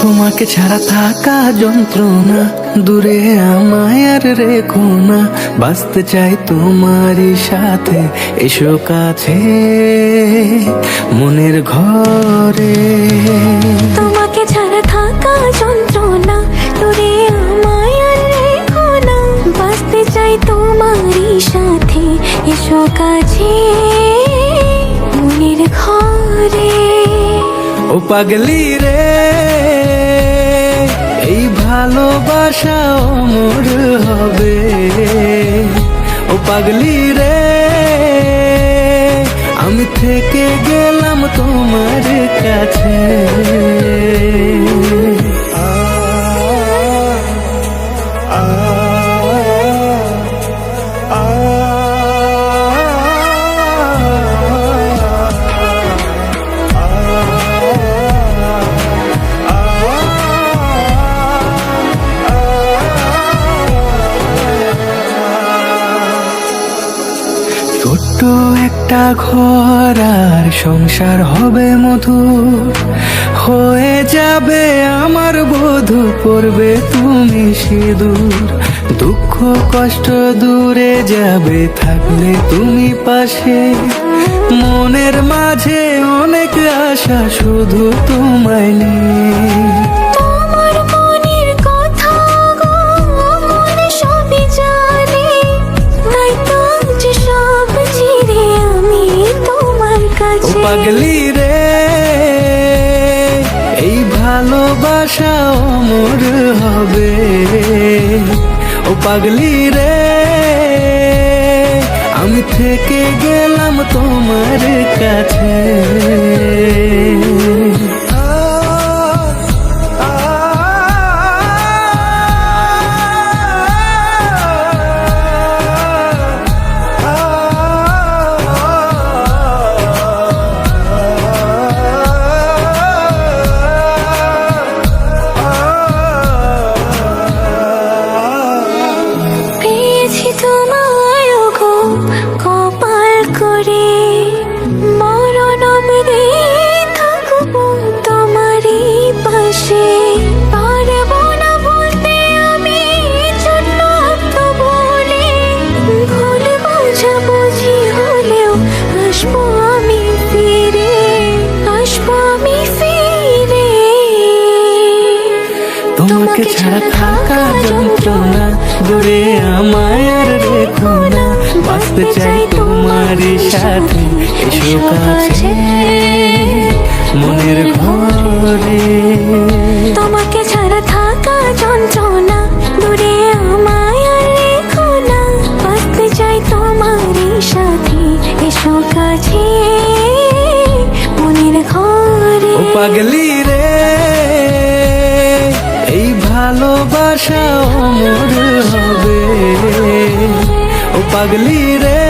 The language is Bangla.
তোমাকে ছাড়া থাকা যন্ত্রণা, দূরে আমায় আর রেখো না। বাঁচতে চাই তোমারই সাথে, এসো কাছে মনের ঘরে। তোমাকে ছাড়া থাকা যন্ত্রণা, দূরে আমায় আর রেখো না। বাঁচতে চাই তোমারই সাথে, এসো কাছে মনের ঘরে। ও পাগলি রে, এই ভালোবাসা অমর হবে। ও পাগলি রে, আমি থেকে গেলাম তোমার কাছে। ছোট্ট একটা ঘর আর সংসার হবে মধুর, হয়ে যাবে আমার বধূ, পড়বে তুমি সিঁদুর। দুঃখ কষ্ট দূরে যাবে থাকলে তুমি পাশে, মনের মাঝে অনেক আশা শুধু তোমায় নিয়ে। তোমার মনের কথা গো মন সবই জানে, তাই তো যে সব ছেড়ে আমি তোমার ও কাছে। পাগলি রে, এই ভালোবাসা অমর হবে। ও পাগলি রে, আমি থেকে গেলাম তোমার কাছে। পেয়েছি তোমায় গো কপাল করে, মরণ অবধি থাকবো তোমারই পাশে। পারবো না বলতে আমি জন্য বলে, ভুল বোঝাবুঝি হলেও আসবো আমি ফিরে, আসবো আমি ফিরে। তোমাকে ছাড়া থাকা যন্ত্রণা, দূরে আমায় আর রেখো না। বাঁচতে চাই তোমারই সাথে, এসো কাছে মনের ঘরে। তোমাকে ছাড়া থাকা যন্ত্রণা, দূরে আমায় আর রেখো না। বাঁচতে চাই তোমারই সাথে, এসো কাছে মনের ঘরে। ও পাগলি রে, এই ভালোবাসা অমর হবে। ও পাগলি রে,